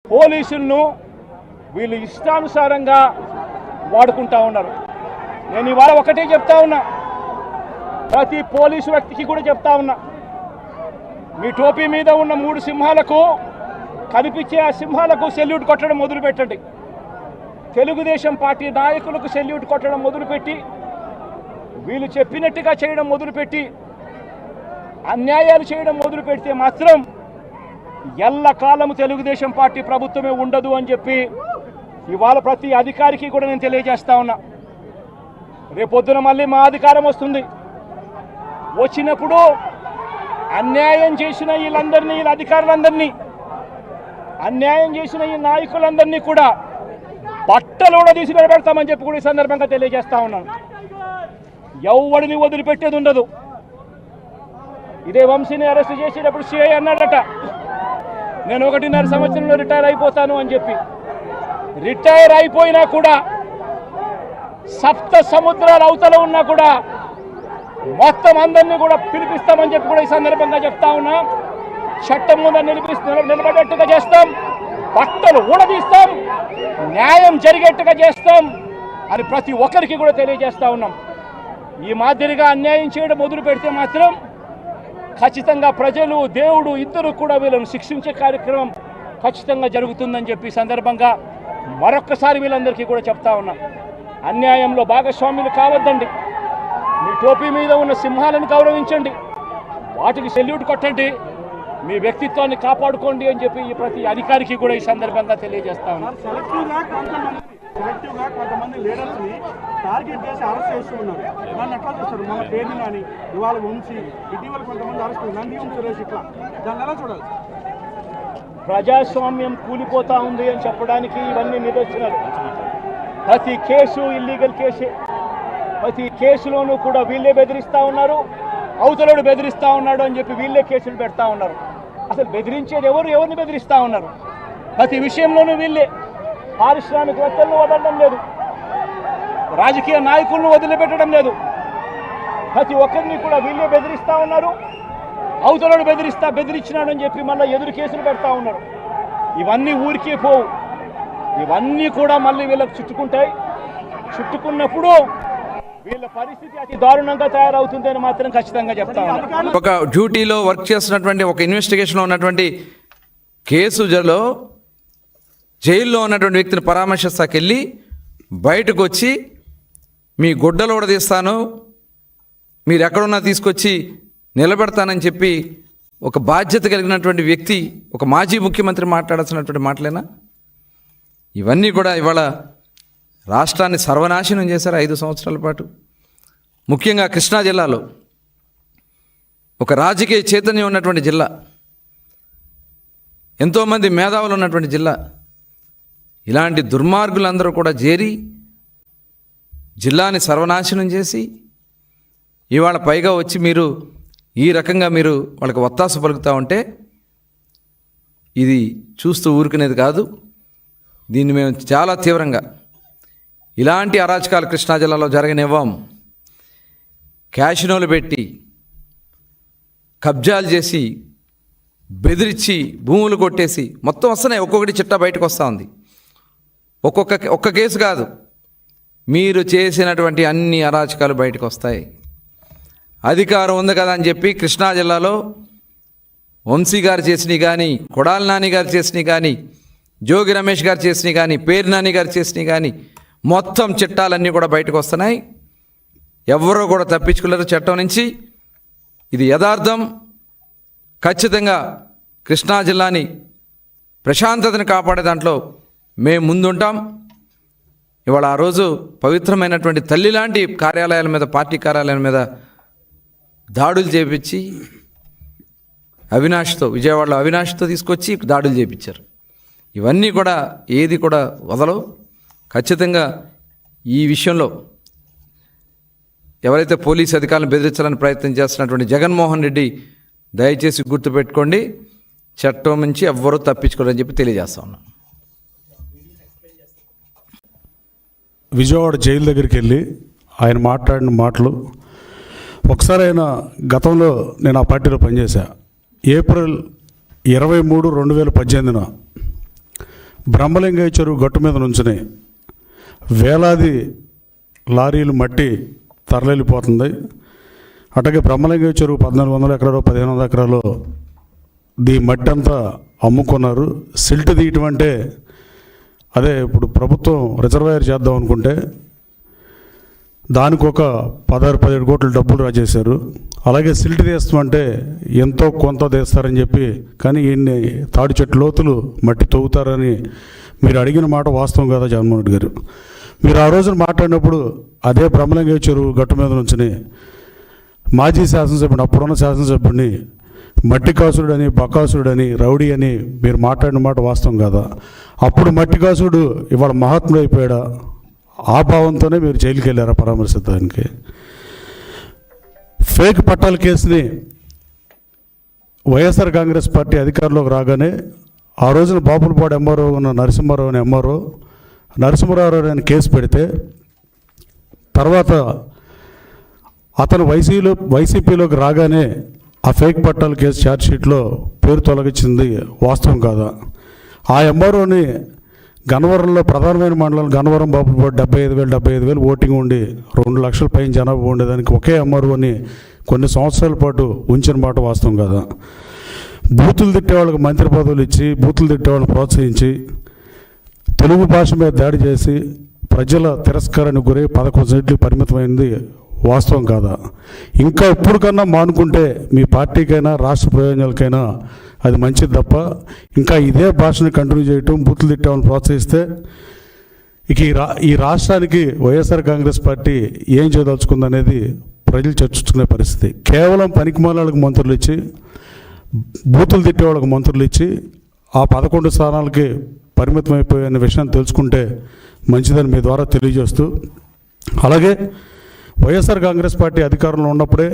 పోలీసులను వీళ్ళు ఇష్టానుసారంగా వాడుకుంటా ఉన్నారు. నేను ఇవాళ ఒకటే చెప్తా ఉన్నా, ప్రతి పోలీసు వ్యక్తికి కూడా చెప్తా ఉన్నా, మీ టోపీ మీద ఉన్న 3 సింహాలకు కనిపించే ఆ సింహాలకు సెల్యూట్ కొట్టడం మొదలుపెట్టండి. తెలుగుదేశం పార్టీ నాయకులకు సెల్యూట్ కొట్టడం మొదలుపెట్టి వీళ్ళు చెప్పినట్టుగా చేయడం మొదలుపెట్టి అన్యాయాలు చేయడం మొదలు పెడితే మాత్రం ఎల్లకాలం తెలుగుదేశం పార్టీ ప్రభుత్వమే ఉండదు అని చెప్పి ఇవాళ ప్రతి అధికారికి కూడా నేను తెలియజేస్తా ఉన్నా. రేపొద్దున మళ్ళీ మా అధికారం వస్తుంది, వచ్చినప్పుడు అన్యాయం చేసిన వీళ్ళందరినీ, వీళ్ళ అధికారులందరినీ, అన్యాయం చేసిన ఈ నాయకులందరినీ కూడా బట్టలు కూడా తీసి నిలబెడతామని చెప్పి కూడా ఈ సందర్భంగా తెలియజేస్తా ఉన్నాను. ఎవడిని వదిలిపెట్టేది ఉండదు. ఇదే వంశీని అరెస్ట్ చేసేటప్పుడు సిఐ అన్నాడట, నేను 1.5 సంవత్సరంలో రిటైర్ అయిపోతాను అని చెప్పి. రిటైర్ అయిపోయినా కూడా, సప్త సముద్రాల అవతల ఉన్నా కూడా మొత్తం అందరినీ కూడా పిలిపిస్తామని చెప్పి కూడా ఈ సందర్భంగా చెప్తా ఉన్నా. చట్టం ముందు నిలబడేట్టుగా చేస్తాం, బట్టలు ఊడదీస్తాం, న్యాయం జరిగేట్టుగా చేస్తాం అని ప్రతి ఒక్కరికి కూడా తెలియజేస్తా ఉన్నాం. ఈ మాదిరిగా అన్యాయం చేయడం మొదలు పెడితే మాత్రం ఖచ్చితంగా ప్రజలు, దేవుడు ఇద్దరు కూడా వీళ్ళను శిక్షించే కార్యక్రమం ఖచ్చితంగా జరుగుతుందని చెప్పి సందర్భంగా మరొక్కసారి వీళ్ళందరికీ కూడా చెప్తా ఉన్నా. అన్యాయంలో భాగస్వాములు కావద్దండి. మీ టోపీ మీద ఉన్న సింహాలను గౌరవించండి, వాటికి సెల్యూట్ కొట్టండి, మీ వ్యక్తిత్వాన్ని కాపాడుకోండి అని చెప్పి ఈ ప్రతి అధికారికి కూడా ఈ సందర్భంగా తెలియజేస్తా ఉన్నాం. సెలెక్టివ్గా కొంతమంది లీడర్స్ని టార్గెట్ చేసి అరెస్ట్ చేస్తూ ఉన్నారు. దాన్ని ఎట్లా చూస్తారు? మన పేరుని కానీ ఇవాళ వంశీ, ఇటీవల కొంతమంది అరెస్ట్, నందిగం సురేష్, ఇట్లా దాన్ని ఎలా చూడాలి? ప్రజాస్వామ్యం కూలిపోతా ఉంది అని చెప్పడానికి ఇవన్నీ నిదర్శనాలు. ప్రతి కేసు ఇల్లీగల్ కేసే. ప్రతి కేసులోనూ కూడా వీళ్ళే బెదిరిస్తూ ఉన్నారు, అవతలోడు బెదిరిస్తూ ఉన్నాడు అని చెప్పి వీళ్ళే కేసులు పెడతా ఉన్నారు. అసలు బెదిరించేది ఎవరిని బెదిరిస్తూ ఉన్నారు? ప్రతి విషయంలోనూ వీళ్ళే. పారిశ్రామికవేత్తలను వదలడం లేదు, రాజకీయ నాయకులను వదిలిపెట్టడం లేదు. ప్రతి ఒక్కరిని కూడా వీళ్ళే బెదిరిస్తూ ఉన్నారు, అవతలోడు బెదిరించినాడు అని చెప్పి మళ్ళీ ఎదురు కేసులు పెడతా ఉన్నారు. ఇవన్నీ ఊరికే పోవు, ఇవన్నీ కూడా మళ్ళీ వీళ్ళకి చుట్టుకుంటాయి. చుట్టుకున్నప్పుడు వీళ్ళ పరిస్థితి అతి దారుణంగా తయారవుతుందని మాత్రం ఖచ్చితంగా చెప్తా ఉన్నాను. ఒక డ్యూటీలో వర్క్ చేస్తున్నటువంటి, ఒక ఇన్వెస్టిగేషన్లో ఉన్నటువంటి కేసులో జైల్లో ఉన్నటువంటి వ్యక్తిని పరామర్శిస్తాకెళ్ళి బయటకు వచ్చి మీ గుడ్డలు ఊడదీస్తాను, మీరు ఎక్కడున్నా తీసుకొచ్చి నిలబెడతానని చెప్పి ఒక బాధ్యత కలిగినటువంటి వ్యక్తి, ఒక మాజీ ముఖ్యమంత్రి మాట్లాడాల్సినటువంటి మాటలేనా? ఇవన్నీ కూడా ఇవాళ రాష్ట్రాన్ని సర్వనాశనం చేశారు 5 సంవత్సరాల పాటు. ముఖ్యంగా కృష్ణా జిల్లాలో ఒక రాజకీయ చైతన్యం ఉన్నటువంటి జిల్లా, ఎంతోమంది మేధావులు ఉన్నటువంటి జిల్లా. ఇలాంటి దుర్మార్గులందరూ కూడా చేరి జిల్లాని సర్వనాశనం చేసి ఇవాళ పైగా వచ్చి మీరు ఈ రకంగా మీరు వాళ్ళకి ఒత్తాసు పలుకుతూ ఉంటే ఇది చూస్తూ ఊరుకునేది కాదు. దీన్ని మేము చాలా తీవ్రంగా, ఇలాంటి అరాచకాలు కృష్ణా జిల్లాలో జరగనివ్వం. క్యాషినోలు పెట్టి కబ్జాలు చేసి బెదిరించి భూములు కొట్టేసి మొత్తం వస్తున్నాయి. ఒక్కొక్కటి చిట్టా బయటకు వస్తూ ఉంది. ఒక్క కేసు కాదు, మీరు చేసినటువంటి అన్ని అరాచకాలు బయటకు వస్తాయి. అధికారం ఉంది కదా అని చెప్పి కృష్ణా జిల్లాలో వంశీ గారు చేసినవి కానీ, కొడాలి నాని గారు చేసినవి కానీ, జోగి రమేష్ గారు చేసినవి కానీ, పేరు నాని గారు చేసినవి కానీ మొత్తం చట్టాలన్నీ కూడా బయటకు వస్తున్నాయి. ఎవరో కూడా తప్పించుకోలేరు చట్టం నుంచి. ఇది యథార్థం. ఖచ్చితంగా కృష్ణా జిల్లాని ప్రశాంతతను కాపాడే దాంట్లో మేము ముందుంటాం. ఇవాళ ఆ రోజు పవిత్రమైనటువంటి తల్లి లాంటి కార్యాలయాల మీద, పార్టీ కార్యాలయాల మీద దాడులు చేపించి విజయవాడలో అవినాష్తో తీసుకొచ్చి దాడులు చేపించారు. ఇవన్నీ కూడా ఏది కూడా వదలవు. ఖచ్చితంగా ఈ విషయంలో ఎవరైతే పోలీసు అధికారులను బెదిరించాలని ప్రయత్నం చేస్తున్నటువంటి జగన్మోహన్ రెడ్డి దయచేసి గుర్తుపెట్టుకోండి, చట్టం నుంచి ఎవ్వరూ తప్పించుకోరని చెప్పి తెలియజేస్తా ఉన్నాను. విజయవాడ జైలు దగ్గరికి వెళ్ళి ఆయన మాట్లాడిన మాటలు ఒకసారి, ఆయన గతంలో నేను ఆ పార్టీలో పనిచేశా. ఏప్రిల్ 23, 2018 బ్రహ్మలింగయ్య చెరువు గట్టు మీద నుంచుని వేలాది లారీలు మట్టి తరలిపోతుంది. అట్లాగే బ్రహ్మలింగయ్య చెరువు 1400 ఎకరాలు 1500 ఎకరాలు ఈ మట్టి అంతా అమ్ముకున్నారు. సిల్ట్ తీయటం అంటే అదే ఇప్పుడు ప్రభుత్వం రిజర్వాయర్ చేద్దాం అనుకుంటే దానికి ఒక 16-17 కోట్ల డబ్బులు రాజేశారు. అలాగే సిల్ట్ తీస్తామంటే ఎంతో కొంత తీస్తారని చెప్పి, కానీ ఈయన్ని తాడి చెట్టు లోతులు మట్టి తవ్వుతారని మీరు అడిగిన మాట వాస్తవం కదా జగన్మోహన్ రెడ్డి గారు. మీరు ఆ రోజున మాట్లాడినప్పుడు అదే బ్రహ్మలింగయ్య చెరువు గట్టు మీద నుంచి మాజీ శాసనసభ్యుడు, అప్పుడున్న శాసనసభ్యుడిని మట్టి కాసుడని, బకాసుడని, రౌడీ అని మీరు మాట్లాడిన మాట వాస్తవం కదా. అప్పుడు మట్టి కాసుడు ఇవాళ మహాత్ముడు అయిపోయాడా? ఆ భావంతోనే మీరు జైలుకి వెళ్ళారా పరామర్శించడానికి? ఫేక్ పట్టాల కేసుని వైఎస్ఆర్ కాంగ్రెస్ పార్టీ అధికారంలోకి రాగానే ఆ రోజున బాపులపాడు ఎంఆర్ఓ ఉన్న నరసింహారావు అని నరసింహారావు అని కేసు పెడితే తర్వాత అతను వైసీపీలోకి రాగానే ఆ ఫేక్ పట్టాల కేసు ఛార్జ్షీట్లో పేరు తొలగించింది వాస్తవం కాదా? ఆ ఎంఆర్ఓని గన్నవరంలో ప్రధానమైన మండలం గన్నవరం బాపులపాడు 75,000 ఓటింగ్ ఉండి 2 లక్షల పైన జనాభా ఉండేదానికి ఒకే ఎంఆర్ఓని కొన్ని సంవత్సరాల పాటు ఉంచిన మాట వాస్తవం కదా. బూతులు తిట్టేవాళ్ళకి మంత్రి పదవులు ఇచ్చి, బూతులు తిట్టేవాళ్ళని ప్రోత్సహించి, తెలుగు భాష మీద దాడి చేసి ప్రజల తిరస్కారానికి గురై 11 సీట్లు పరిమితమైంది వాస్తవం కాదా? ఇంకా ఇప్పుడు కన్నా మానుకుంటే మీ పార్టీకైనా రాష్ట్ర ప్రయోజనాలకైనా అది మంచిది తప్ప ఇంకా ఇదే భాషను కంటిన్యూ చేయటం, బూతులు తిట్టామని ప్రోత్సహిస్తే ఇక ఈ రాష్ట్రానికి వైఎస్ఆర్ కాంగ్రెస్ పార్టీ ఏం చేయదలుచుకుందనేది ప్రజలు చర్చించుకునే పరిస్థితి. కేవలం పనికిమాలకు మంత్రులు ఇచ్చి, బూతులు తిట్టే వాళ్ళకి మంత్రులు ఇచ్చి ఆ 11 స్థానాలకి పరిమితం అయిపోయే విషయాన్ని తెలుసుకుంటే మంచిదని మీ ద్వారా తెలియజేస్తూ, అలాగే వైఎస్ఆర్ కాంగ్రెస్ పార్టీ అధికారంలో ఉన్నప్పుడే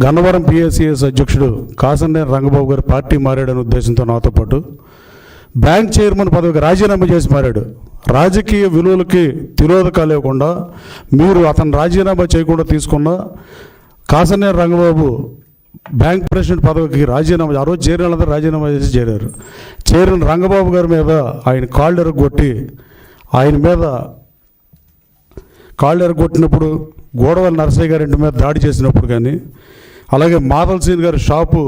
గన్నవరం పిఎస్సిఎస్ అధ్యక్షుడు కాసన్నేని రంగబాబు గారు పార్టీ మారాడనే ఉద్దేశంతో నాతో పాటు బ్యాంక్ చైర్మన్ పదవికి రాజీనామా చేసి మారాడు. రాజకీయ విలువలకి తిరోధకాలు లేకుండా మీరు అతను రాజీనామా చేయకుండా తీసుకున్న కాసన్నేని రంగబాబు బ్యాంక్ ప్రెసిడెంట్ పదవికి రాజీనామా, ఆ రోజు చేరిన వాళ్ళందరూ రాజీనామా చేసి చేరారు. చేరిన రంగబాబు గారి మీద ఆయన కాళ్ళు ఎరగొట్టి, ఆయన మీద కాళ్ళు ఎరగొట్టినప్పుడు, గోడవల్లి నరసయ్య గారి ఇంటి మీద దాడి చేసినప్పుడు కానీ, అలాగే మాధల్ సీన్ గారి షాపు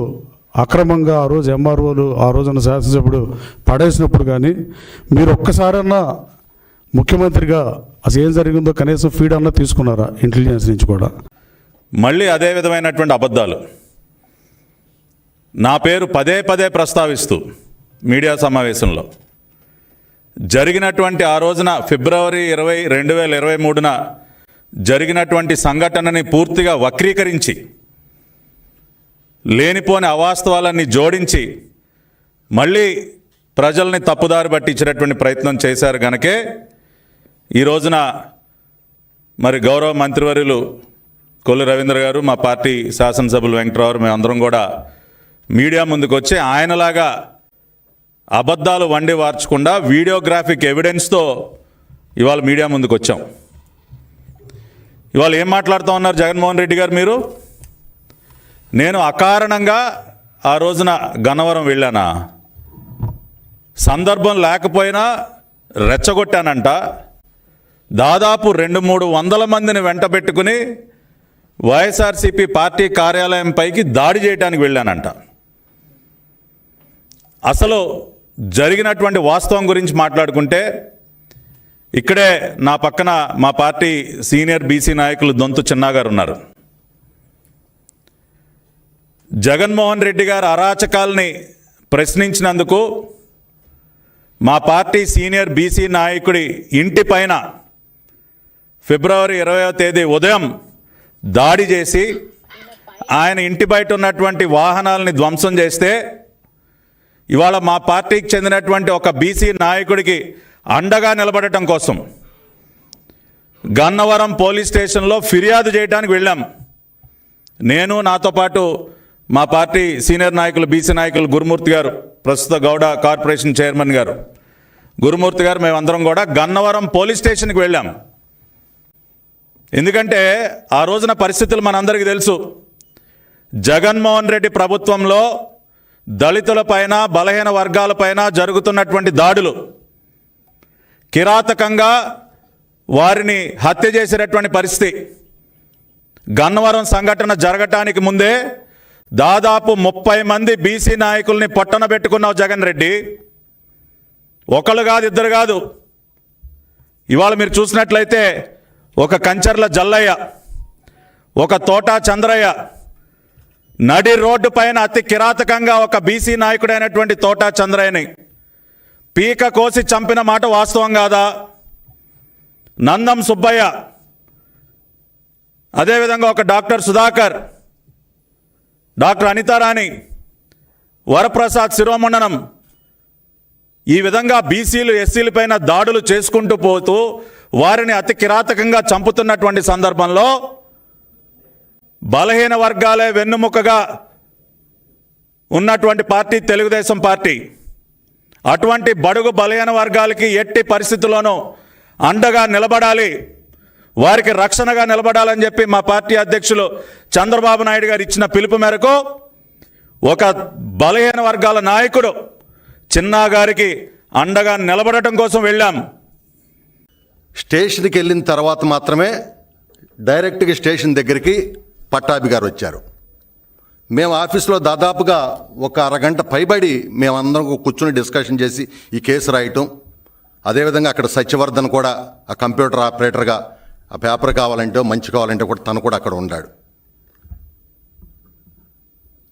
అక్రమంగా ఆ రోజు ఎంఆర్ఓలు, ఆ రోజున శాసనసభ్యుడు పడేసినప్పుడు కానీ మీరు ఒక్కసారన్నా ముఖ్యమంత్రిగా అసలు ఏం జరిగిందో కనీసం ఫీడ్ అన్నా తీసుకున్నారా ఇంటెలిజెన్స్ నుంచి కూడా? మళ్ళీ అదే విధమైనటువంటి అబద్ధాలు నా పేరు పదే ప్రస్తావిస్తూ మీడియా సమావేశంలో జరిగినటువంటి ఆ రోజున ఫిబ్రవరి 20, 2023న జరిగినటువంటి సంఘటనని పూర్తిగా వక్రీకరించి లేనిపోని అవాస్తవాలన్నీ జోడించి మళ్ళీ ప్రజల్ని తప్పుదారి పట్టించినటువంటి ప్రయత్నం చేశారు కనుకే ఈ రోజున మరి గౌరవ మంత్రివర్యులు కొల్లు రవీంద్ర గారు, మా పార్టీ శాసనసభ్యులు వెంకటరావు, మేమందరం కూడా మీడియా ముందుకు వచ్చి ఆయనలాగా అబద్ధాలు వండి వార్చకుండా వీడియోగ్రాఫిక్ ఎవిడెన్స్తో ఇవాళ మీడియా ముందుకు వచ్చాం. ఇవాళ ఏం మాట్లాడుతూ ఉన్నారు జగన్మోహన్ రెడ్డి గారు? మీరు నేను అకారణంగా ఆ రోజున గన్నవరం వెళ్ళానా? సందర్భం లేకపోయినా రెచ్చగొట్టానంట. దాదాపు 200-300 మందిని వెంటబెట్టుకుని వైఎస్ఆర్సీపీ పార్టీ కార్యాలయం పైకి దాడి చేయడానికి వెళ్ళానంట. అసలు జరిగినటువంటి వాస్తవం గురించి మాట్లాడుకుంటే ఇక్కడే నా పక్కన మా పార్టీ సీనియర్ బీసీ నాయకులు దొంతు చిన్నా గారు ఉన్నారు. జగన్మోహన్ రెడ్డి గారు అరాచకాల్ని ప్రశ్నించినందుకు మా పార్టీ సీనియర్ బీసీ నాయకుడి ఇంటి పైన ఫిబ్రవరి 20వ తేదీ ఉదయం దాడి చేసి ఆయన ఇంటి బయట ఉన్నటువంటి వాహనాలని ధ్వంసం చేస్తే ఇవాళ మా పార్టీకి చెందినటువంటి ఒక బీసీ నాయకుడికి అండగా నిలబడటం కోసం గన్నవరం పోలీస్ స్టేషన్లో ఫిర్యాదు చేయడానికి వెళ్ళాం. నేను, నాతో పాటు మా పార్టీ సీనియర్ నాయకులు, బీసీ నాయకులు గురుమూర్తి గారు, ప్రస్తుత గౌడ కార్పొరేషన్ చైర్మన్ గారు గురుమూర్తి గారు, మేమందరం కూడా గన్నవరం పోలీస్ స్టేషన్కి వెళ్ళాం. ఎందుకంటే ఆ రోజున పరిస్థితులు మనందరికీ తెలుసు. జగన్మోహన్ రెడ్డి ప్రభుత్వంలో దళితులపైన, బలహీన వర్గాలపైన జరుగుతున్నటువంటి దాడులు, కిరాతకంగా వారిని హత్య చేసినటువంటి పరిస్థితి. గన్నవరం సంఘటన జరగటానికి ముందే దాదాపు 30 మంది బీసీ నాయకుల్ని పొట్టన పెట్టుకున్నావు జగన్ రెడ్డి. ఒకళ్ళు కాదు, ఇద్దరు కాదు. ఇవాళ మీరు చూసినట్లయితే ఒక కంచర్ల జల్లయ్య, ఒక తోటా చంద్రయ్య, నడి రోడ్డు పైన అతి కిరాతకంగా ఒక బీసీ నాయకుడైనటువంటి తోటా చంద్రయ్యని పీక కోసి చంపిన మాట వాస్తవం కాదా? నందం సుబ్బయ్య, అదేవిధంగా ఒక డాక్టర్ సుధాకర్, డాక్టర్ అనితారాణి, వరప్రసాద్ శిరోమండనం, ఈ విధంగా బీసీలు, ఎస్సీల పైన దాడులు చేసుకుంటూ పోతూ వారిని అతి కిరాతకంగా చంపుతున్నటువంటి సందర్భంలో బలహీన వర్గాలే వెన్నుముకగా ఉన్నటువంటి పార్టీ తెలుగుదేశం పార్టీ. అటువంటి బడుగు బలహీన వర్గాలకి ఎట్టి పరిస్థితుల్లోనూ అండగా నిలబడాలి, వారికి రక్షణగా నిలబడాలని చెప్పి మా పార్టీ అధ్యక్షులు చంద్రబాబు నాయుడు గారు ఇచ్చిన పిలుపు మేరకు ఒక బలహీన వర్గాల నాయకుడు చిన్నా గారికి అండగా నిలబడటం కోసం వెళ్ళాం. స్టేషన్కి వెళ్ళిన తర్వాత మాత్రమే డైరెక్ట్గా స్టేషన్ దగ్గరికి పట్టాభి గారు వచ్చారు. మేము ఆఫీస్లో దాదాపుగా ఒక అరగంట పైబడి మేమందరం కూర్చుని డిస్కషన్ చేసి ఈ కేసు రాయటం, అదేవిధంగా అక్కడ సత్యవర్ధన్ కూడా ఆ కంప్యూటర్ ఆపరేటర్గా ఆ పేపర్ కావాలంటే మంచి కావాలంటే కూడా తను కూడా అక్కడ ఉన్నాడు.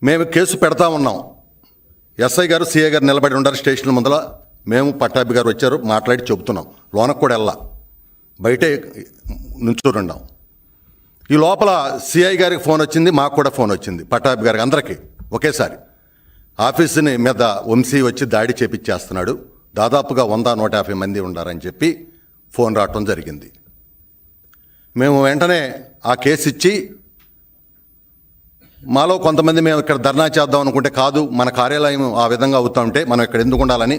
మేము కేసు పెడతా ఉన్నాం. ఎస్ఐ గారు, సిఐ గారు నిలబడి ఉన్నారు స్టేషన్ ముందర. మేము పట్టాభి గారు వచ్చారు, మాట్లాడి చెబుతున్నాం. లోనకు కూడా వెళ్ళా, బయటే నుంచున్నాం. ఈ లోపల సిఐ గారికి ఫోన్ వచ్చింది, మాకు కూడా ఫోన్ వచ్చింది, పట్టాభి గారికి, అందరికీ ఒకేసారి. ఆఫీసుని మీద వంశీ వచ్చి దాడి చేపించేస్తున్నాడు, దాదాపుగా 100-150 మంది ఉండారని చెప్పి ఫోన్ రావటం జరిగింది. మేము వెంటనే ఆ కేసు ఇచ్చి, మాలో కొంతమంది మేము ఇక్కడ ధర్నా చేద్దాం అనుకుంటే కాదు, మన కార్యాలయం ఆ విధంగా అవుతూ ఉంటే మనం ఇక్కడ ఎందుకు ఉండాలని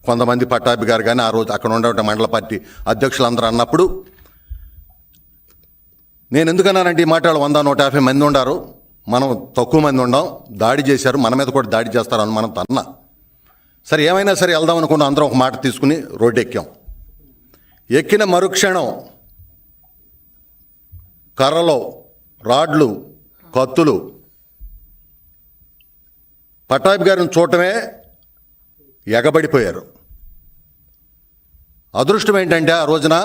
కొంతమంది పట్టాభి గారు కానీ ఆ రోజు అక్కడ ఉండే మండల పార్టీ అధ్యక్షులందరూ అన్నప్పుడు నేను ఎందుకన్నానంటే ఈ మాట 100-150 మంది ఉండారు, మనం తక్కువ మంది ఉండాం, దాడి చేశారు, మన మీద కూడా దాడి చేస్తారని మనం తన్నా. సరే ఏమైనా సరే వెళ్దాం అనుకున్న అందరం ఒక మాట తీసుకుని రోడ్డు ఎక్కాం. ఎక్కిన మరుక్షణం కర్రలు, రాడ్లు, కత్తులు పట్టాభి గారిని చూడటమే ఎగబడిపోయారు. అదృష్టం ఏంటంటే ఆ రోజున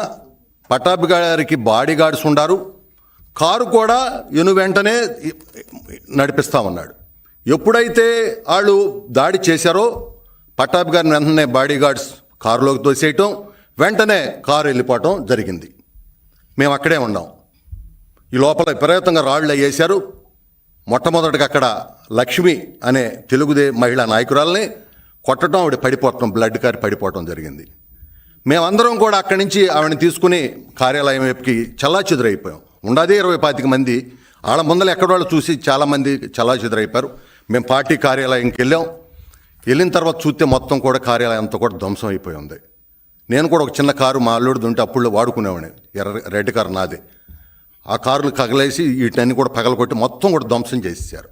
పట్టాభి గారికి బాడీ గార్డ్స్ ఉండారు, కారు కూడా వెంటనే నడిపిస్తా ఉన్నాడు. ఎప్పుడైతే వాళ్ళు దాడి చేశారో పట్టాభి గారిని వెంటనే బాడీ గార్డ్స్ కారులోకి తోసేయటం, వెంటనే కారు వెళ్ళిపోవటం జరిగింది. మేము అక్కడే ఉన్నాం. ఈ లోపల విపరీతంగా రాళ్ళు వేశారు. మొట్టమొదటిగా అక్కడ లక్ష్మి అనే మహిళా నాయకురాలని కొట్టడం, ఆవిడ పడిపోవటం, బ్లడ్ కారి పడిపోవటం జరిగింది. మేమందరం కూడా అక్కడి నుంచి ఆవిడని తీసుకుని కార్యాలయం వైపుకి చల్లాచెదురైపోయాం. ఉండదే 20-25 మంది. వాళ్ళ ముందర ఎక్కడోళ్ళు చూసి చాలామంది చల్లాచెదురైపోయారు. మేము పార్టీ కార్యాలయంకి వెళ్ళాం. వెళ్ళిన తర్వాత చూస్తే మొత్తం కూడా కార్యాలయం అంతా కూడా ధ్వంసం అయిపోయి ఉంది. నేను కూడా ఒక చిన్న కారు మా అల్లుడిది ఉంటే అప్పుడు వాడుకునేవాడిని, రెడ్ కారు నాదే. ఆ కారులు కగలేసి వీటన్ని కూడా పగలగొట్టి మొత్తం కూడా ధ్వంసం చేసేసారు.